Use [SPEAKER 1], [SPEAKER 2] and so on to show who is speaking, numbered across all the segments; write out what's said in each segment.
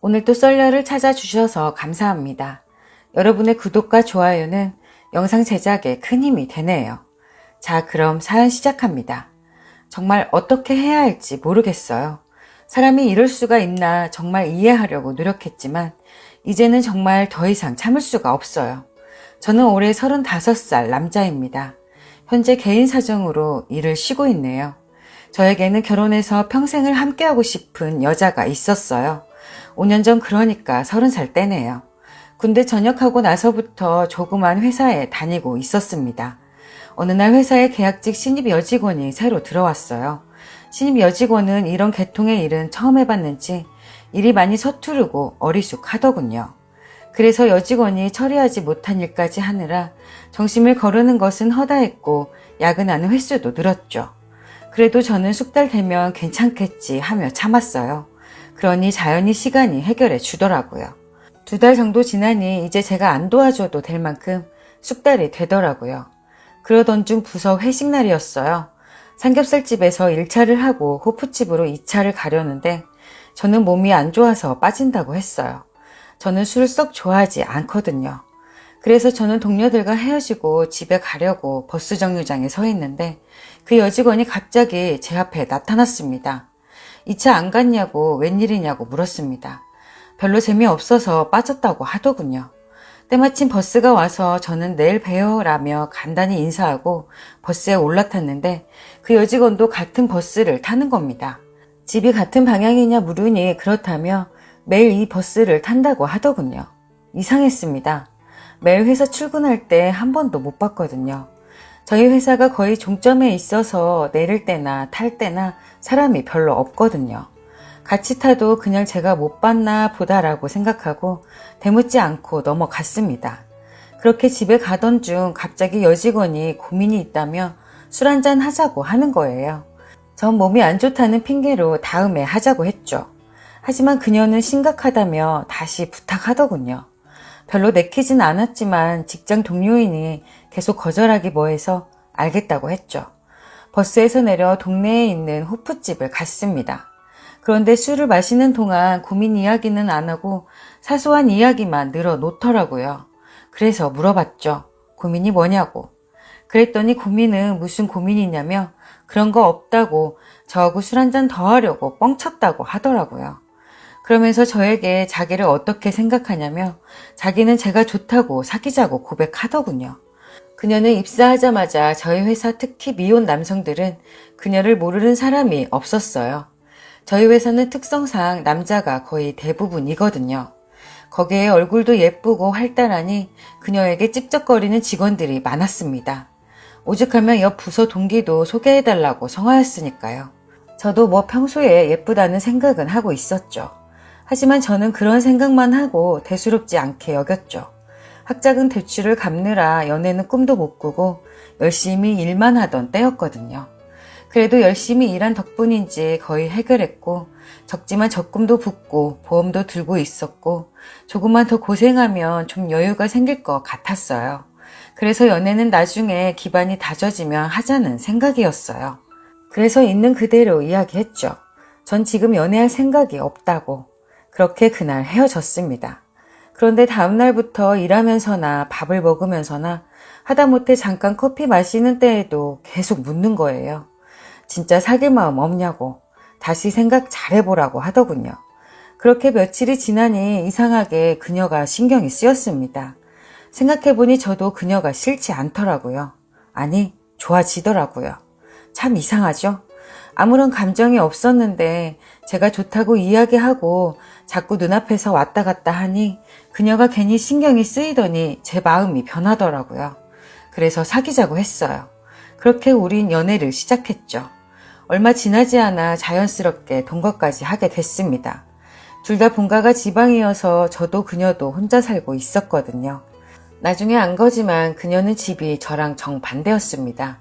[SPEAKER 1] 오늘도 썰려를 찾아주셔서 감사합니다. 여러분의 구독과 좋아요는 영상 제작에 큰 힘이 되네요. 자, 그럼 사연 시작합니다. 정말 어떻게 해야 할지 모르겠어요. 사람이 이럴 수가 있나 정말 이해하려고 노력했지만 이제는 정말 더 이상 참을 수가 없어요. 저는 올해 35살 남자입니다. 현재 개인 사정으로 일을 쉬고 있네요. 저에게는 결혼해서 평생을 함께하고 싶은 여자가 있었어요. 5년 전 그러니까 30살 때네요. 군대 전역하고 나서부터 조그만 회사에 다니고 있었습니다. 어느 날 회사에 계약직 신입 여직원이 새로 들어왔어요. 신입 여직원은 이런 계통의 일은 처음 해봤는지 일이 많이 서투르고 어리숙하더군요. 그래서 여직원이 처리하지 못한 일까지 하느라 정심을 거르는 것은 허다했고 야근하는 횟수도 늘었죠. 그래도 저는 석 달 되면 괜찮겠지 하며 참았어요. 그러니 자연히 시간이 해결해 주더라고요. 2달 정도 지나니 이제 제가 안 도와줘도 될 만큼 쑥달이 되더라고요. 그러던 중 부서 회식 날이었어요. 삼겹살집에서 1차를 하고 호프집으로 2차를 가려는데 저는 몸이 안 좋아서 빠진다고 했어요. 저는 술을 썩 좋아하지 않거든요. 그래서 저는 동료들과 헤어지고 집에 가려고 버스 정류장에 서 있는데 그 여직원이 갑자기 제 앞에 나타났습니다. 2차 안 갔냐고 웬일이냐고 물었습니다. 별로 재미없어서 빠졌다고 하더군요. 때마침 버스가 와서 저는 내일 봬요라며 간단히 인사하고 버스에 올라탔는데 그 여직원도 같은 버스를 타는 겁니다. 집이 같은 방향이냐 물으니 그렇다며 매일 이 버스를 탄다고 하더군요. 이상했습니다. 매일 회사 출근할 때 한 번도 못 봤거든요. 저희 회사가 거의 종점에 있어서 내릴 때나 탈 때나 사람이 별로 없거든요. 같이 타도 그냥 제가 못 봤나 보다라고 생각하고 대묻지 않고 넘어갔습니다. 그렇게 집에 가던 중 갑자기 여직원이 고민이 있다며 술 한잔 하자고 하는 거예요. 전 몸이 안 좋다는 핑계로 다음에 하자고 했죠. 하지만 그녀는 심각하다며 다시 부탁하더군요. 별로 내키진 않았지만 직장 동료이니 계속 거절하기 뭐해서 알겠다고 했죠. 버스에서 내려 동네에 있는 호프집을 갔습니다. 그런데 술을 마시는 동안 고민 이야기는 안 하고 사소한 이야기만 늘어놓더라고요. 그래서 물어봤죠. 고민이 뭐냐고. 그랬더니 고민은 무슨 고민이냐며 그런 거 없다고 저하고 술 한잔 더 하려고 뻥쳤다고 하더라고요. 그러면서 저에게 자기를 어떻게 생각하냐며 자기는 제가 좋다고 사귀자고 고백하더군요. 그녀는 입사하자마자 저희 회사 특히 미혼 남성들은 그녀를 모르는 사람이 없었어요. 저희 회사는 특성상 남자가 거의 대부분이거든요. 거기에 얼굴도 예쁘고 활달하니 그녀에게 찝쩍거리는 직원들이 많았습니다. 오죽하면 옆 부서 동기도 소개해달라고 성화였으니까요. 저도 뭐 평소에 예쁘다는 생각은 하고 있었죠. 하지만 저는 그런 생각만 하고 대수롭지 않게 여겼죠. 학자금 대출을 갚느라 연애는 꿈도 못 꾸고 열심히 일만 하던 때였거든요. 그래도 열심히 일한 덕분인지 거의 해결했고 적지만 적금도 붓고 보험도 들고 있었고 조금만 더 고생하면 좀 여유가 생길 것 같았어요. 그래서 연애는 나중에 기반이 다져지면 하자는 생각이었어요. 그래서 있는 그대로 이야기했죠. 전 지금 연애할 생각이 없다고. 그렇게 그날 헤어졌습니다. 그런데 다음날부터 일하면서나 밥을 먹으면서나 하다못해 잠깐 커피 마시는 때에도 계속 묻는 거예요. 진짜 사귈 마음 없냐고, 다시 생각 잘해보라고 하더군요. 그렇게 며칠이 지나니 이상하게 그녀가 신경이 쓰였습니다. 생각해보니 저도 그녀가 싫지 않더라고요. 아니, 좋아지더라고요. 참 이상하죠? 아무런 감정이 없었는데 제가 좋다고 이야기하고 자꾸 눈앞에서 왔다 갔다 하니 그녀가 괜히 신경이 쓰이더니 제 마음이 변하더라고요. 그래서 사귀자고 했어요. 그렇게 우린 연애를 시작했죠. 얼마 지나지 않아 자연스럽게 동거까지 하게 됐습니다. 둘 다 본가가 지방이어서 저도 그녀도 혼자 살고 있었거든요. 나중에 안 거지만 그녀는 집이 저랑 정반대였습니다.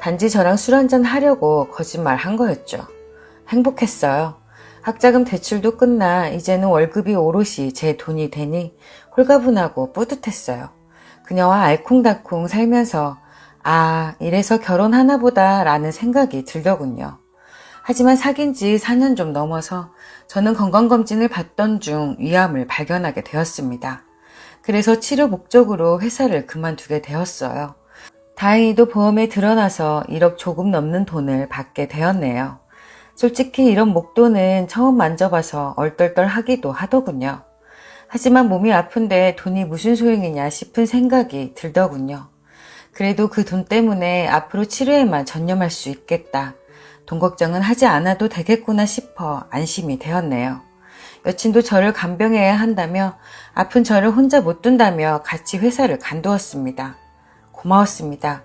[SPEAKER 1] 단지 저랑 술 한잔 하려고 거짓말 한 거였죠. 행복했어요. 학자금 대출도 끝나 이제는 월급이 오롯이 제 돈이 되니 홀가분하고 뿌듯했어요. 그녀와 알콩달콩 살면서 아, 이래서 결혼하나 보다 라는 생각이 들더군요. 하지만 사귄 지 4년 좀 넘어서 저는 건강검진을 받던 중 위암을 발견하게 되었습니다. 그래서 치료 목적으로 회사를 그만두게 되었어요. 다행히도 보험에 드러나서 1억 조금 넘는 돈을 받게 되었네요. 솔직히 이런 목돈은 처음 만져봐서 얼떨떨하기도 하더군요. 하지만 몸이 아픈데 돈이 무슨 소용이냐 싶은 생각이 들더군요. 그래도 그 돈 때문에 앞으로 치료에만 전념할 수 있겠다. 돈 걱정은 하지 않아도 되겠구나 싶어 안심이 되었네요. 여친도 저를 간병해야 한다며 아픈 저를 혼자 못 둔다며 같이 회사를 간두었습니다. 고마웠습니다.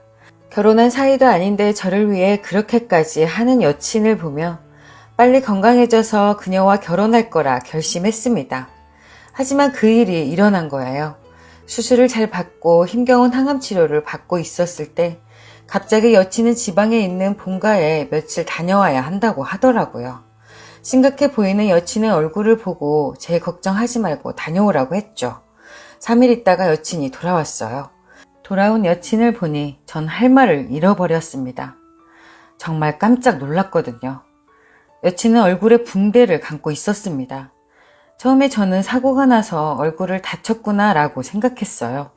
[SPEAKER 1] 결혼한 사이도 아닌데 저를 위해 그렇게까지 하는 여친을 보며 빨리 건강해져서 그녀와 결혼할 거라 결심했습니다. 하지만 그 일이 일어난 거예요. 수술을 잘 받고 힘겨운 항암 치료를 받고 있었을 때 갑자기 여친은 지방에 있는 본가에 며칠 다녀와야 한다고 하더라고요. 심각해 보이는 여친의 얼굴을 보고 제 걱정하지 말고 다녀오라고 했죠. 3일 있다가 여친이 돌아왔어요. 돌아온 여친을 보니 전 할 말을 잃어버렸습니다. 정말 깜짝 놀랐거든요. 여친은 얼굴에 붕대를 감고 있었습니다. 처음에 저는 사고가 나서 얼굴을 다쳤구나 라고 생각했어요.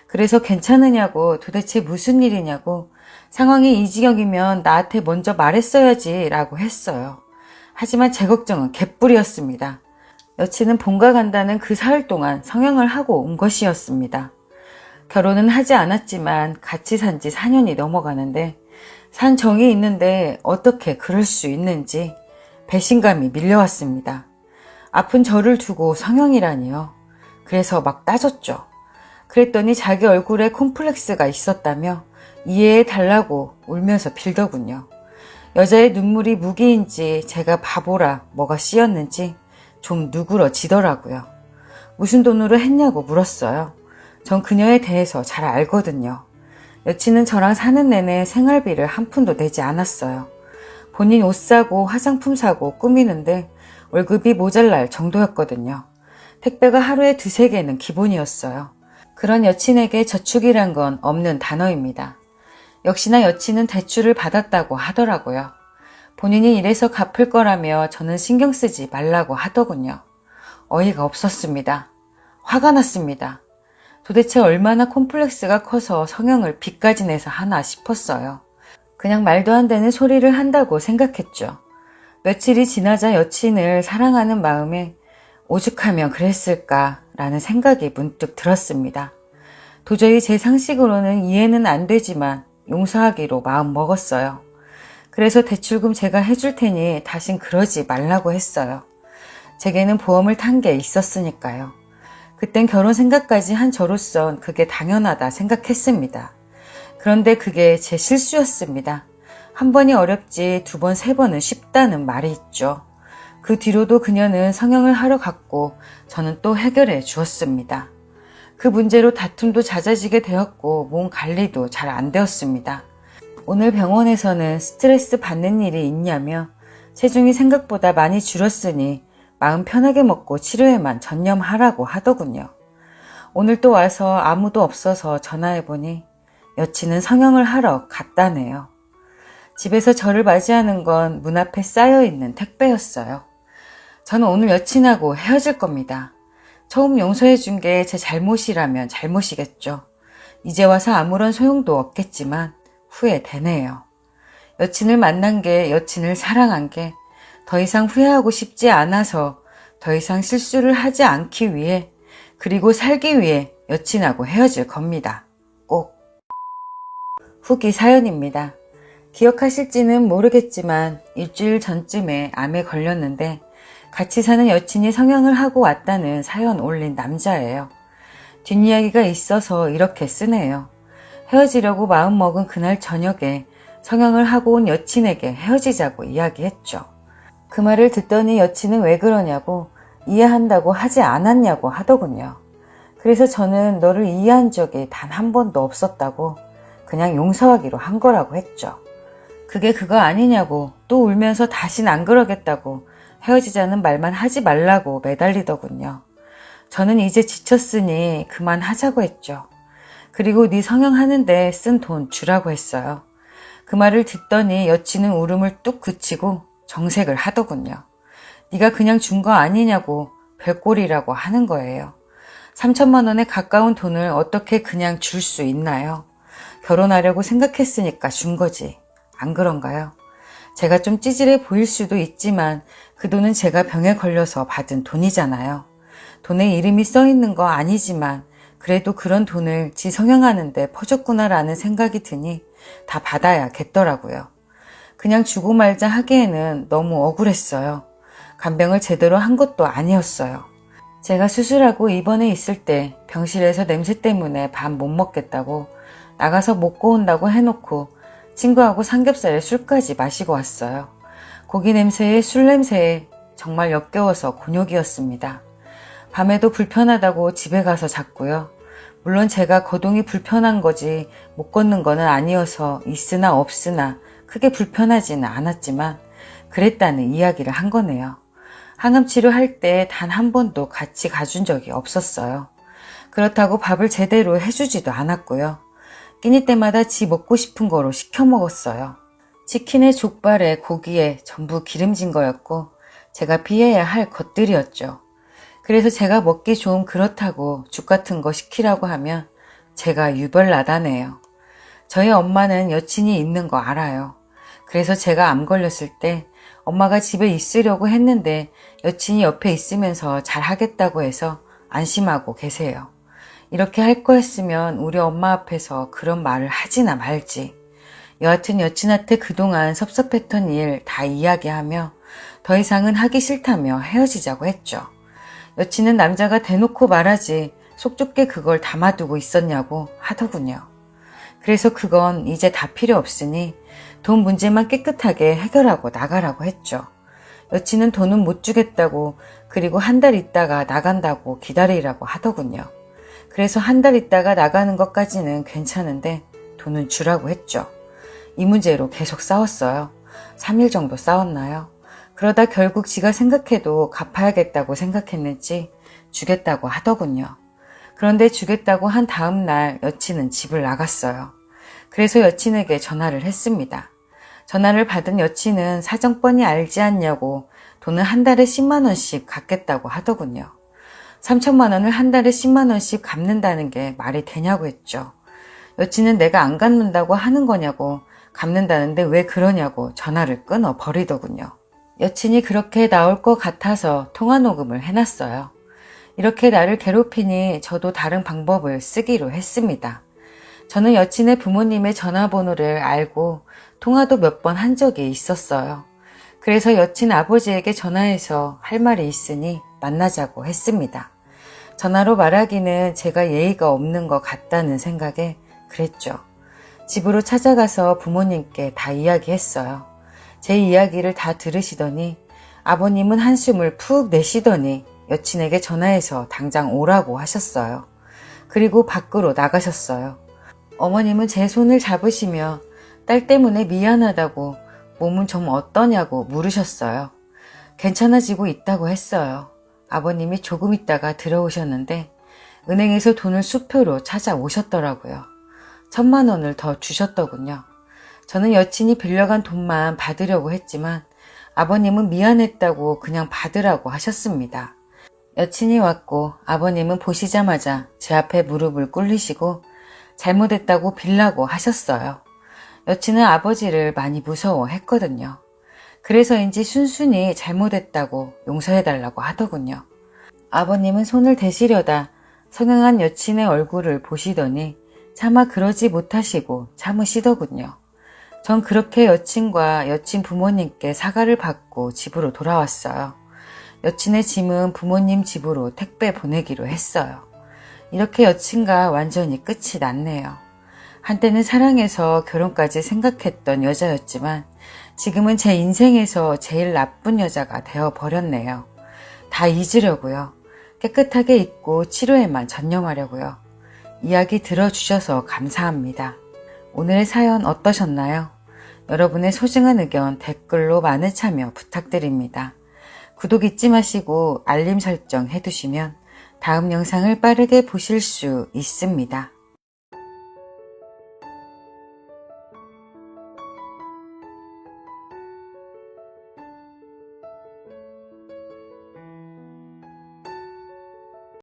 [SPEAKER 1] 그래서 괜찮으냐고 도대체 무슨 일이냐고 상황이 이 지경이면 나한테 먼저 말했어야지 라고 했어요. 하지만 제 걱정은 개뿔이었습니다. 여친은 본가 간다는 그 사흘 동안 성형을 하고 온 것이었습니다. 결혼은 하지 않았지만 같이 산 지 4년이 넘어가는데 산 정이 있는데 어떻게 그럴 수 있는지 배신감이 밀려왔습니다. 아픈 저를 두고 성형이라니요. 그래서 막 따졌죠. 그랬더니 자기 얼굴에 콤플렉스가 있었다며 이해해달라고 울면서 빌더군요. 여자의 눈물이 무기인지 제가 바보라 뭐가 씌었는지 좀 누그러지더라고요. 무슨 돈으로 했냐고 물었어요. 전 그녀에 대해서 잘 알거든요. 여친은 저랑 사는 내내 생활비를 한 푼도 내지 않았어요. 본인 옷 사고 화장품 사고 꾸미는데 월급이 모자랄 정도였거든요. 택배가 하루에 2-3개는 기본이었어요. 그런 여친에게 저축이란 건 없는 단어입니다. 역시나 여친은 대출을 받았다고 하더라고요. 본인이 이래서 갚을 거라며 저는 신경 쓰지 말라고 하더군요. 어이가 없었습니다. 화가 났습니다. 도대체 얼마나 콤플렉스가 커서 성형을 빚까지 내서 하나 싶었어요. 그냥 말도 안 되는 소리를 한다고 생각했죠. 며칠이 지나자 여친을 사랑하는 마음에 오죽하면 그랬을까라는 생각이 문득 들었습니다. 도저히 제 상식으로는 이해는 안 되지만 용서하기로 마음 먹었어요. 그래서 대출금 제가 해줄 테니 다신 그러지 말라고 했어요. 제게는 보험을 탄 게 있었으니까요. 그땐 결혼 생각까지 한 저로선 그게 당연하다 생각했습니다. 그런데 그게 제 실수였습니다. 한 번이 어렵지 2번, 3번은 쉽다는 말이 있죠. 그 뒤로도 그녀는 성형을 하러 갔고 저는 또 해결해 주었습니다. 그 문제로 다툼도 잦아지게 되었고 몸 관리도 잘 안 되었습니다. 오늘 병원에서는 스트레스 받는 일이 있냐며 체중이 생각보다 많이 줄었으니 마음 편하게 먹고 치료에만 전념하라고 하더군요. 오늘 또 와서 아무도 없어서 전화해보니 여친은 성형을 하러 갔다네요. 집에서 저를 맞이하는 건 문 앞에 쌓여있는 택배였어요. 저는 오늘 여친하고 헤어질 겁니다. 처음 용서해준 게 제 잘못이라면 잘못이겠죠. 이제 와서 아무런 소용도 없겠지만 후회되네요. 여친을 만난 게, 여친을 사랑한 게 더 이상 후회하고 싶지 않아서 더 이상 실수를 하지 않기 위해 그리고 살기 위해 여친하고 헤어질 겁니다. 꼭. 후기 사연입니다. 기억하실지는 모르겠지만 일주일 전쯤에 암에 걸렸는데 같이 사는 여친이 성형을 하고 왔다는 사연 올린 남자예요. 뒷이야기가 있어서 이렇게 쓰네요. 헤어지려고 마음먹은 그날 저녁에 성형을 하고 온 여친에게 헤어지자고 이야기했죠. 그 말을 듣더니 여친은 왜 그러냐고 이해한다고 하지 않았냐고 하더군요. 그래서 저는 너를 이해한 적이 단 한 번도 없었다고 그냥 용서하기로 한 거라고 했죠. 그게 그거 아니냐고 또 울면서 다신 안 그러겠다고 헤어지자는 말만 하지 말라고 매달리더군요. 저는 이제 지쳤으니 그만하자고 했죠. 그리고 네 성형하는데 쓴 돈 주라고 했어요. 그 말을 듣더니 여친은 울음을 뚝 그치고 정색을 하더군요. 네가 그냥 준 거 아니냐고 별꼴이라고 하는 거예요. 3천만 원에 가까운 돈을 어떻게 그냥 줄 수 있나요? 결혼하려고 생각했으니까 준 거지. 안 그런가요? 제가 좀 찌질해 보일 수도 있지만 그 돈은 제가 병에 걸려서 받은 돈이잖아요. 돈에 이름이 써 있는 거 아니지만 그래도 그런 돈을 지 성형하는데 퍼줬구나라는 생각이 드니 다 받아야겠더라고요. 그냥 주고 말자 하기에는 너무 억울했어요. 간병을 제대로 한 것도 아니었어요. 제가 수술하고 입원해 있을 때 병실에서 냄새 때문에 밥 못 먹겠다고 나가서 먹고 온다고 해놓고 친구하고 삼겹살에 술까지 마시고 왔어요. 고기 냄새에 술 냄새에 정말 역겨워서 곤욕이었습니다. 밤에도 불편하다고 집에 가서 잤고요. 물론 제가 거동이 불편한 거지 못 걷는 거는 아니어서 있으나 없으나 크게 불편하지는 않았지만 그랬다는 이야기를 한 거네요. 항암 치료할 때 단 한 번도 같이 가준 적이 없었어요. 그렇다고 밥을 제대로 해주지도 않았고요. 끼니 때마다 지 먹고 싶은 거로 시켜 먹었어요. 치킨에 족발에 고기에 전부 기름진 거였고 제가 피해야 할 것들이었죠. 그래서 제가 먹기 좋은 그렇다고 죽 같은 거 시키라고 하면 제가 유별나다네요. 저희 엄마는 여친이 있는 거 알아요. 그래서 제가 암 걸렸을 때 엄마가 집에 있으려고 했는데 여친이 옆에 있으면서 잘 하겠다고 해서 안심하고 계세요. 이렇게 할 거였으면 우리 엄마 앞에서 그런 말을 하지나 말지. 여하튼 여친한테 그동안 섭섭했던 일 다 이야기하며 더 이상은 하기 싫다며 헤어지자고 했죠. 여친은 남자가 대놓고 말하지 속 좁게 그걸 담아두고 있었냐고 하더군요. 그래서 그건 이제 다 필요 없으니 돈 문제만 깨끗하게 해결하고 나가라고 했죠. 여친은 돈은 못 주겠다고 그리고 한 달 있다가 나간다고 기다리라고 하더군요. 그래서 한 달 있다가 나가는 것까지는 괜찮은데 돈은 주라고 했죠. 이 문제로 계속 싸웠어요. 3일 정도 싸웠나요? 그러다 결국 지가 생각해도 갚아야겠다고 생각했는지 주겠다고 하더군요. 그런데 주겠다고 한 다음 날 여친은 집을 나갔어요. 그래서 여친에게 전화를 했습니다. 전화를 받은 여친은 사정 뻔히 알지 않냐고 돈을 한 달에 10만 원씩 갚겠다고 하더군요. 3천만 원을 한 달에 10만 원씩 갚는다는 게 말이 되냐고 했죠. 여친은 내가 안 갚는다고 하는 거냐고 갚는다는데 왜 그러냐고 전화를 끊어 버리더군요. 여친이 그렇게 나올 것 같아서 통화 녹음을 해놨어요. 이렇게 나를 괴롭히니 저도 다른 방법을 쓰기로 했습니다. 저는 여친의 부모님의 전화번호를 알고 통화도 몇 번 한 적이 있었어요. 그래서 여친 아버지에게 전화해서 할 말이 있으니 만나자고 했습니다. 전화로 말하기는 제가 예의가 없는 것 같다는 생각에 그랬죠. 집으로 찾아가서 부모님께 다 이야기했어요. 제 이야기를 다 들으시더니 아버님은 한숨을 푹 내쉬더니 여친에게 전화해서 당장 오라고 하셨어요. 그리고 밖으로 나가셨어요. 어머님은 제 손을 잡으시며 딸 때문에 미안하다고 몸은 좀 어떠냐고 물으셨어요. 괜찮아지고 있다고 했어요. 아버님이 조금 있다가 들어오셨는데 은행에서 돈을 수표로 찾아오셨더라고요. 1,000만 원을 더 주셨더군요. 저는 여친이 빌려간 돈만 받으려고 했지만 아버님은 미안했다고 그냥 받으라고 하셨습니다. 여친이 왔고 아버님은 보시자마자 제 앞에 무릎을 꿇으시고 잘못했다고 빌라고 하셨어요. 여친은 아버지를 많이 무서워했거든요. 그래서인지 순순히 잘못했다고 용서해달라고 하더군요. 아버님은 손을 대시려다 성형한 여친의 얼굴을 보시더니 차마 그러지 못하시고 참으시더군요. 전 그렇게 여친과 여친 부모님께 사과를 받고 집으로 돌아왔어요. 여친의 짐은 부모님 집으로 택배 보내기로 했어요. 이렇게 여친과 완전히 끝이 났네요. 한때는 사랑해서 결혼까지 생각했던 여자였지만 지금은 제 인생에서 제일 나쁜 여자가 되어버렸네요. 다 잊으려고요. 깨끗하게 잊고 치료에만 전념하려고요. 이야기 들어주셔서 감사합니다. 오늘의 사연 어떠셨나요? 여러분의 소중한 의견 댓글로 많은 참여 부탁드립니다. 구독 잊지 마시고 알림 설정 해두시면 다음 영상을 빠르게 보실 수 있습니다.